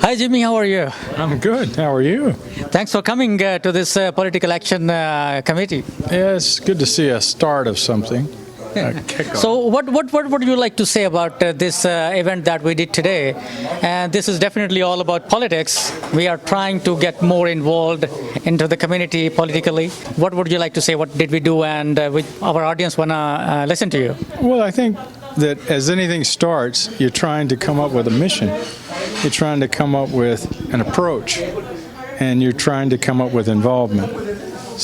Hi Jimmy, how are you? I'm good. How are you? Thanks for coming to this political action committee. Yeah, it's good to see a start of something. A kickoff. So what would you like to say about this event that we did today? And this is definitely all about politics. We are trying to get more involved into the community politically. What would you like to say? What did we do? And our audience wanna listen to you. Well, I think that as anything starts, you're trying to come up with a mission. You're trying to come up with an approach, and you're trying to come up with involvement.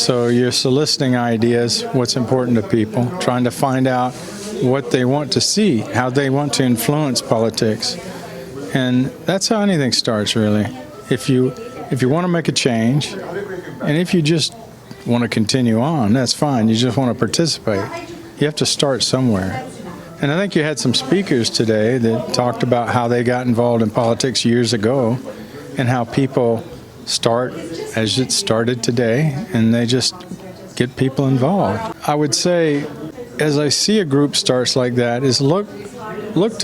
So you're soliciting ideas, what's important to people, trying to find out what they want to see, how they want to influence politics. And that's how anything starts, really. If you want to make a change, and if you just want to continue on, that's fine. You just want to participate. You have to start somewhere. And I think you had some speakers today that talked about how they got involved in politics years ago and how people start as it started today, and they just get people involved. I would say, as I see a group starts like that, is look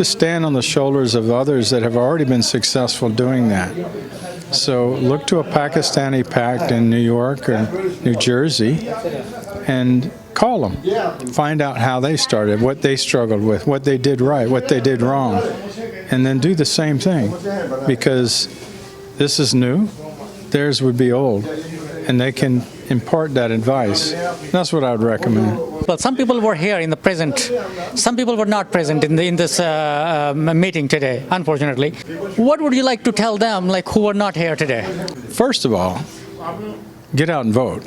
to stand on the shoulders of others that have already been successful doing that. So look to a Pakistani pact in New York or New Jersey and call them. Find out how they started, what they struggled with, what they did right, what they did wrong, and then do the same thing, because this is new. Theirs would be old, and they can impart that advice. That's what I would recommend. Well, some people were here in the present. Some people were not present in this meeting today, unfortunately. What would you like to tell them, like who were not here today? First of all, get out and vote,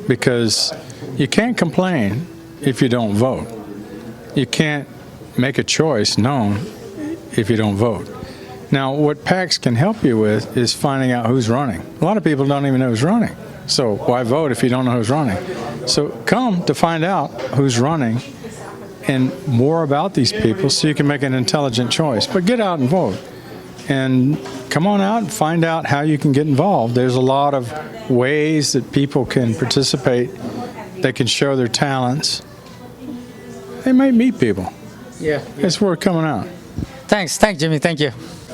because you can't complain if you don't vote. You can't make a choice known if you don't vote. Now, what PACs can help you with is finding out who's running. A lot of people don't even know who's running. So why vote if you don't know who's running? So come to find out who's running and more about these people so you can make an intelligent choice. But get out and vote. And come on out and find out how you can get involved. There's a lot of ways that people can participate. They can show their talents. They might meet people. Yeah. It's worth coming out. Thanks Jimmy, thank you.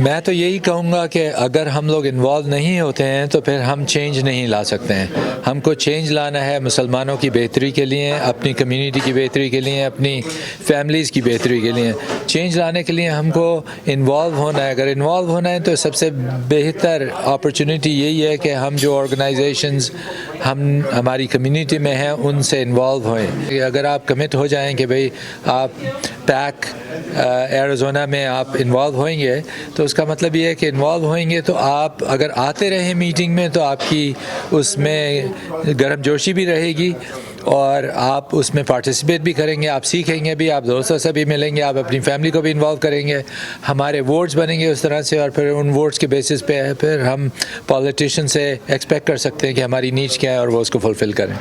میں تو یہی کہوں گا کہ اگر ہم لوگ involve نہیں ہوتے ہیں تو پھر ہم چینج نہیں لا سکتے ہیں. ہم کو چینج لانا ہے مسلمانوں کی بہتری کے لیے, اپنی کمیونٹی کی بہتری کے لیے, اپنی فیملیز کی بہتری کے لیے. چینج لانے کے لیے ہم کو انوالو ہونا ہے. اگر انوالو ہونا ہے تو سب سے بہتر اپرچونیٹی یہی ہے کہ ہم جو آرگنائزیشنز ہماری کمیونٹی میں ہیں ان سے انوالو ہوئیں. اگر آپ کمٹ ہو جائیں کہ بھئی آپ پیک ایریزونا میں آپ انوالو ہوئیں گے تو اس کا مطلب یہ ہے کہ انوالو ہوئیں گے تو آپ اگر آتے رہیں میٹنگ میں تو آپ کی اس میں گرم جوشی بھی رہے گی اور آپ اس میں پارٹیسپیٹ بھی کریں گے, آپ سیکھیں گے بھی, آپ دوستوں سے بھی ملیں گے, آپ اپنی فیملی کو بھی انوالو کریں گے. ہمارے ووٹس بنیں گے اس طرح سے اور پھر ان ووٹس کے بیسس پہ پھر ہم پالیٹیشین سے ایکسپیکٹ کر سکتے ہیں کہ ہماری نیڈس کیا ہے اور وہ اس کو فلفل کریں.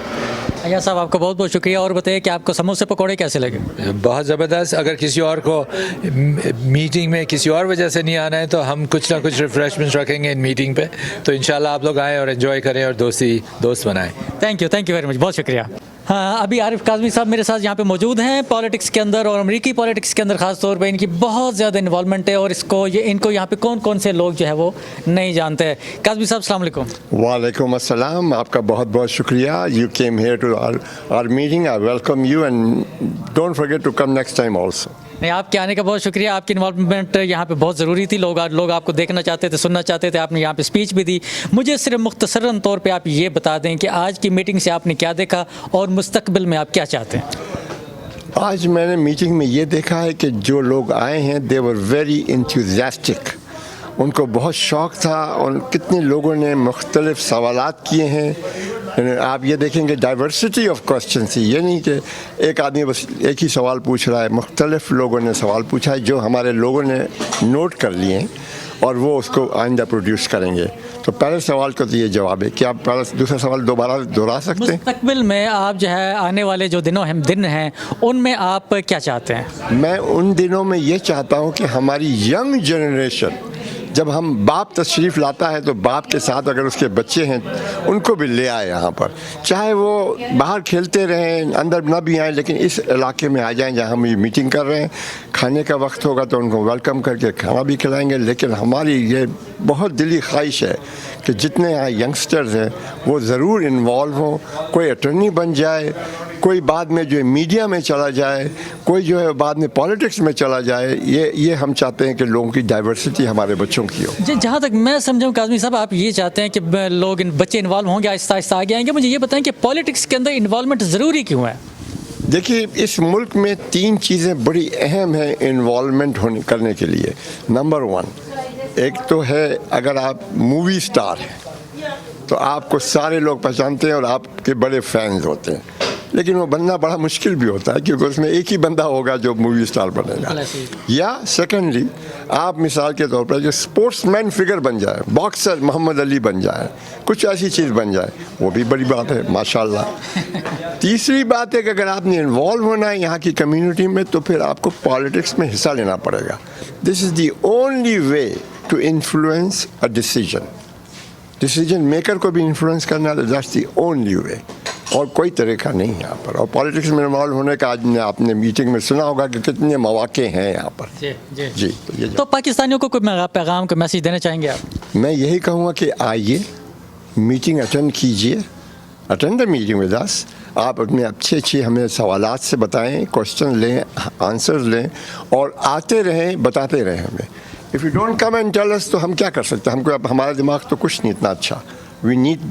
ایاز صاحب آپ کا بہت بہت شکریہ. اور بتائیے کہ آپ کو سموسے پکوڑے کیسے لگے؟ بہت زبردست. اگر کسی اور کو میٹنگ میں کسی اور وجہ سے نہیں آنا ہے تو ہم کچھ نہ کچھ ریفریشمنٹس رکھیں گے ان میٹنگ پہ, تو انشاءاللہ آپ لوگ آئیں اور انجوائے کریں اور دوست بنائیں. تھینک یو ویری مچ, بہت شکریہ. ہاں, ابھی عارف کاظمی صاحب میرے ساتھ یہاں پہ موجود ہیں. پالیٹکس کے اندر اور امریکی پالیٹکس کے اندر خاص طور پہ ان کی بہت زیادہ انوالومنٹ ہے اور ان کو یہاں پہ کون کون سے لوگ جو ہے وہ نہیں جانتے ہیں. کاظمی صاحب السلام علیکم. وعلیکم السلام, آپ کا بہت بہت شکریہ. You came here to our meeting. I welcome you and don't forget to come next time also. نہیں, آپ کے آنے کا بہت شکریہ. آپ کی انوالومنٹ یہاں پہ بہت ضروری تھی. لوگ آپ کو دیکھنا چاہتے تھے, سننا چاہتے تھے. آپ نے یہاں پہ اسپیچ بھی دی. مجھے صرف مختصراً طور پہ آپ یہ بتا دیں کہ آج کی میٹنگ سے آپ نے کیا دیکھا اور مستقبل میں آپ کیا چاہتے ہیں؟ آج میں نے میٹنگ میں یہ دیکھا ہے کہ جو لوگ آئے ہیں دے ور ویری انتھوزیاسٹک. ان کو بہت شوق تھا اور کتنے لوگوں نے مختلف سوالات کیے ہیں. آپ یہ دیکھیں گے ڈائیورسٹی آف کوسچن تھی. یہ نہیں کہ ایک آدمی بس ایک ہی سوال پوچھ رہا ہے, مختلف لوگوں نے سوال پوچھا ہے جو ہمارے لوگوں نے نوٹ کر لیے ہیں اور وہ اس کو آئندہ پروڈیوس کریں گے. تو پہلے سوال کا تو یہ جواب ہے کہ آپ دوسرا سوال دوبارہ دہرا سکتے ہیں؟ مستقبل میں آپ جو ہے آنے والے جو دن ہیں ان میں آپ کیا چاہتے ہیں؟ میں ان دنوں میں یہ چاہتا ہوں کہ ہماری ینگ جنریشن, جب ہم باپ تشریف لاتا ہے تو باپ کے ساتھ اگر اس کے بچے ہیں ان کو بھی لے آئے یہاں پر, چاہے وہ باہر کھیلتے رہیں, اندر نہ بھی آئیں, لیکن اس علاقے میں آ جائیں جہاں ہم یہ میٹنگ کر رہے ہیں. کھانے کا وقت ہوگا تو ان کو ویلکم کر کے کھانا بھی کھلائیں گے. لیکن ہماری یہ بہت دلی خواہش ہے کہ جتنے یہاں ینگسٹرز ہیں وہ ضرور انوالو ہوں. کوئی اٹرنی بن جائے, کوئی بعد میں جو ہے میڈیا میں چلا جائے, کوئی جو ہے بعد میں پالیٹکس میں چلا جائے. یہ ہم چاہتے ہیں کہ لوگوں کی ڈائیورسٹی ہمارے بچوں کی ہو. جی, جہاں تک میں سمجھوں کاظمی صاحب آپ یہ چاہتے ہیں کہ لوگ بچے انوالو ہوں گے, آہستہ آہستہ آگے آئیں گے. مجھے یہ بتائیں کہ پالیٹکس کے اندر انوالومنٹ ضروری کیوں ہے؟ دیکھیے, اس ملک میں 3 چیزیں بڑی اہم ہیں انوالومنٹ کرنے کے لیے. نمبر 1, ایک تو ہے اگر آپ مووی سٹار ہیں تو آپ کو سارے لوگ پہچانتے ہیں اور آپ کے بڑے فینز ہوتے ہیں, لیکن وہ بننا بڑا مشکل بھی ہوتا ہے کیونکہ اس میں ایک ہی بندہ ہوگا جو مووی سٹار بنے گا. یا سیکنڈلی آپ مثال کے طور پر جو اسپورٹس مین فگر بن جائے, باکسر محمد علی بن جائے, کچھ ایسی چیز بن جائے, وہ بھی بڑی بات ہے ماشاءاللہ. تیسری بات ہے کہ اگر آپ نے انوالو ہونا ہے یہاں کی کمیونٹی میں تو پھر آپ کو پالیٹکس میں حصہ لینا پڑے گا. This is the only way to influence a decision maker کو بھی انفلوئنس کرنا. دیٹس دی اونلی وے, اور کوئی طریقہ نہیں ہے یہاں پر. اور پالیٹکس میں انوالو ہونے کا آج آپ نے میٹنگ میں سنا ہوگا کہ کتنے مواقع ہیں یہاں پر. جی تو پاکستانیوں کو کوئی پیغام, کوئی میسیج دینا چاہیں گے آپ؟ میں یہی کہوں گا کہ آئیے, میٹنگ اٹینڈ کیجیے, attend the meeting with us. آپ اپنے اچھے ہمیں سوالات سے بتائیں, کوشچن لیں, آنسرز لیں, اور آتے رہیں, بتاتے رہیں ہمیں. If you don't come and tell us تو ہم کیا کر سکتے ہیں؟ ہم کو ہمارا دماغ تو کچھ نہیں اتنا اچھا. We need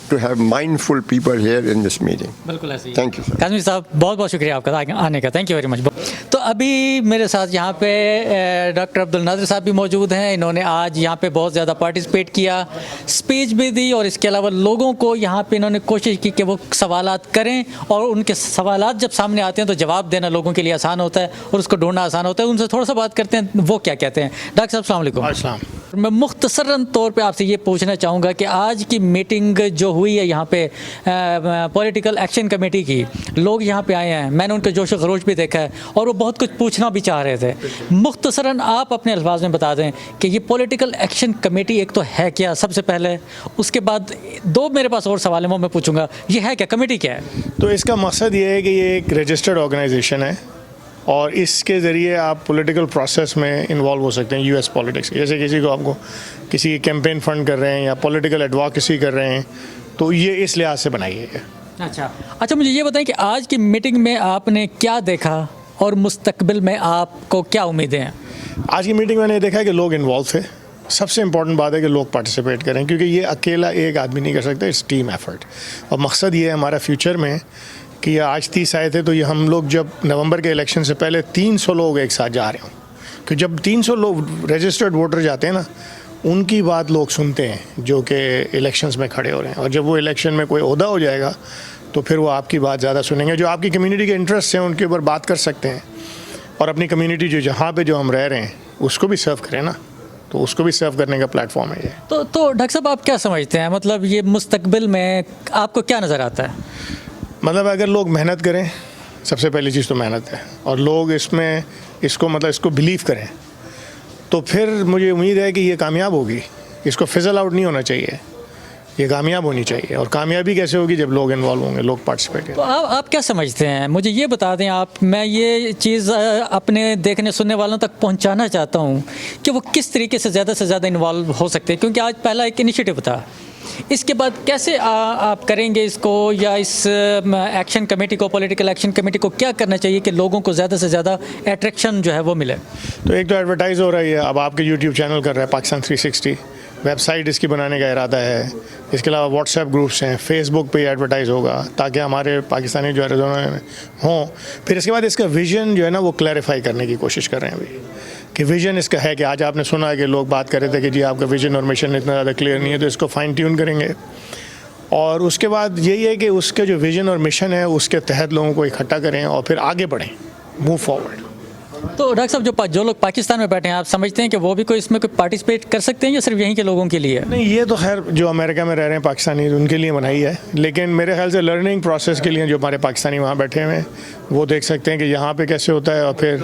to have mindful people here in this meeting. بالکل ایسے ہی. Thank you, sir. کاظمی صاحب بہت بہت شکریہ آپ کا آنے کا. Thank you very much. تو ابھی میرے ساتھ یہاں پہ ڈاکٹر عبد الناظر صاحب بھی موجود ہیں. انہوں نے آج یہاں پہ بہت زیادہ پارٹیسپیٹ کیا, اسپیچ بھی دی, اور اس کے علاوہ لوگوں کو یہاں پہ انہوں نے کوشش کی کہ وہ سوالات کریں, اور ان کے سوالات جب سامنے آتے ہیں تو جواب دینا لوگوں کے لیے آسان ہوتا ہے اور اس کو ڈھونڈنا آسان ہوتا ہے. ان سے تھوڑا سا بات کرتے ہیں وہ کیا کہتے ہیں. ڈاکٹر صاحب السلام علیکم. السلام. میں مختصراً طور پہ آپ سے یہ پوچھنا چاہوں گا کہ آج کی میٹنگ جو ہوئی ہے یہاں پہ پولیٹیکل ایکشن کمیٹی کی, لوگ یہاں پہ آئے ہیں, میں نے ان کا جوش و خروش بھی دیکھا ہے, اور وہ بہت کچھ پوچھنا بھی چاہ رہے تھے. مختصراً آپ اپنے الفاظ میں بتا دیں کہ یہ پولیٹیکل ایکشن کمیٹی ایک تو ہے کیا سب سے پہلے, اس کے بعد 2 میرے پاس اور سوال ہیں وہ میں پوچھوں گا. یہ ہے کیا, کمیٹی کیا ہے؟ تو اس کا مقصد یہ ہے کہ یہ ایک رجسٹرڈ آرگنائزیشن ہے اور اس کے ذریعے آپ پولیٹیکل پروسیس میں انوالو ہو سکتے ہیں US پالیٹکس. جیسے کسی کو آپ کو کسی کی کیمپین فنڈ کر رہے ہیں یا پولیٹیکل ایڈوکیسی کر رہے ہیں, تو یہ اس لحاظ سے بنائی ہے. اچھا مجھے یہ بتائیں کہ آج کی میٹنگ میں آپ نے کیا دیکھا اور مستقبل میں آپ کو کیا امیدیں ہیں؟ آج کی میٹنگ میں نے دیکھا کہ لوگ انوالو تھے. سب سے امپورٹنٹ بات ہے کہ لوگ پارٹیسپیٹ کریں, کیونکہ یہ اکیلا ایک آدمی نہیں کر سکتا, اٹس ٹیم ایفرٹ. اور مقصد یہ ہے ہمارا فیوچر میں کہ یہ آج 30 آئے تھے, تو یہ ہم لوگ جب نومبر کے الیکشن سے پہلے 300 لوگ ایک ساتھ جا رہے ہوں, کہ جب 300 لوگ رجسٹرڈ ووٹر جاتے ہیں نا, ان کی بات لوگ سنتے ہیں جو کہ الیکشنز میں کھڑے ہو رہے ہیں. اور جب وہ الیکشن میں کوئی عہدہ ہو جائے گا تو پھر وہ آپ کی بات زیادہ سنیں گے. جو آپ کی کمیونٹی کے انٹرسٹ ہیں ان کے اوپر بات کر سکتے ہیں, اور اپنی کمیونٹی جو جہاں پہ جو ہم رہ رہے ہیں اس کو بھی سرو کریں نا, تو اس کو بھی سرو کرنے کا پلیٹ فارم ہے یہ. تو ڈاکٹر صاحب آپ کیا سمجھتے ہیں, مطلب یہ مستقبل میں آپ کو کیا نظر آتا ہے؟ مطلب اگر لوگ محنت کریں, سب سے پہلی چیز تو محنت ہے, اور لوگ اس کو بلیو کریں, تو پھر مجھے امید ہے کہ یہ کامیاب ہوگی. اس کو فزل آؤٹ نہیں ہونا چاہیے, یہ کامیاب ہونی چاہیے. اور کامیابی کیسے ہوگی؟ جب لوگ انوالو ہوں گے, لوگ پارٹیسپیٹ کریں. تو آپ کیا سمجھتے ہیں, مجھے یہ بتا دیں آپ. میں یہ چیز اپنے دیکھنے سننے والوں تک پہنچانا چاہتا ہوں کہ وہ کس طریقے سے زیادہ انوالو ہو سکتے ہیں, کیونکہ آج پہلا ایک انیشیٹو تھا. اس کے بعد کیسے آپ کریں گے اس کو, یا اس ایکشن کمیٹی کو, پولیٹیکل ایکشن کمیٹی کو کیا کرنا چاہیے کہ لوگوں کو زیادہ سے زیادہ اٹریکشن جو ہے وہ ملے؟ تو ایک تو ایڈورٹائز ہو رہا ہے, اب آپ کے یوٹیوب چینل کر رہا ہے پاکستان 360, ویب سائٹ اس کی بنانے کا ارادہ ہے. اس کے علاوہ واٹس ایپ گروپس ہیں, فیس بک پہ ایڈورٹائز ہوگا تاکہ ہمارے پاکستانی جو ایریزونا میں ہوں. پھر اس کے بعد اس کا ویژن جو ہے نا وہ کلیریفائی کرنے کی کوشش کر رہے ہیں ابھی, کہ ویژن اس کا ہے کہ آج آپ نے سنا ہے کہ لوگ بات کر رہے تھے کہ جی آپ کا ویژن اور مشن اتنا زیادہ کلیئر نہیں ہے, تو اس کو فائن ٹیون کریں گے. اور اس کے بعد یہی ہے کہ اس کے جو ویژن اور مشن ہے اس کے تحت لوگوں کو اکٹھا کریں اور پھر آگے بڑھیں, موو فارورڈ. تو ڈاکٹر صاحب جو لوگ پاکستان میں بیٹھے ہیں, آپ سمجھتے ہیں کہ وہ بھی کوئی اس میں کوئی پارٹیسپیٹ کر سکتے ہیں یا صرف یہیں کے لوگوں کے لیے؟ نہیں, یہ تو خیر جو امریکہ میں رہ رہے ہیں پاکستانی ان کے لیے بنائی ہے, لیکن میرے خیال سے لرننگ پروسیس کے لیے جو ہمارے پاکستانی وہاں بیٹھے ہوئے ہیں وہ دیکھ سکتے ہیں کہ یہاں پہ کیسے ہوتا ہے اور پھر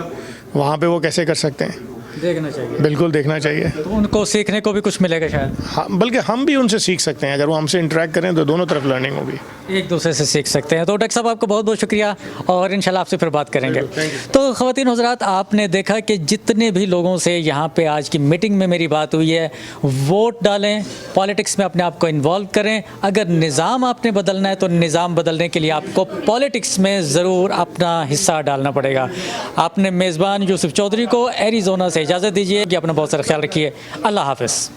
وہاں پہ وہ کیسے کر سکتے ہیں. دیکھنا چاہیے, بالکل دیکھنا چاہیے. تو ان کو سیکھنے کو بھی کچھ ملے گا شاید. ہاں, بلکہ ہم بھی ان سے سیکھ سکتے ہیں. اگر وہ ہم سے انٹریکٹ کریں تو دونوں طرف لرننگ ہوگی, ایک دوسرے سے سیکھ سکتے ہیں. تو ڈاکٹر صاحب آپ کو بہت بہت شکریہ, اور انشاءاللہ آپ سے پھر بات کریں گے. تو خواتین حضرات, آپ نے دیکھا کہ جتنے بھی لوگوں سے یہاں پہ آج کی میٹنگ میں میری بات ہوئی ہے, ووٹ ڈالیں, پالیٹکس میں اپنے آپ کو انوالو کریں. اگر نظام آپ نے بدلنا ہے تو نظام بدلنے کے لیے آپ کو پالیٹکس میں ضرور اپنا حصہ ڈالنا پڑے گا. آپ نے میزبان یوسف چودھری کو ایریزونا سے اجازت دیجیے کہ اپنا بہت سارا خیال رکھیے. اللہ حافظ.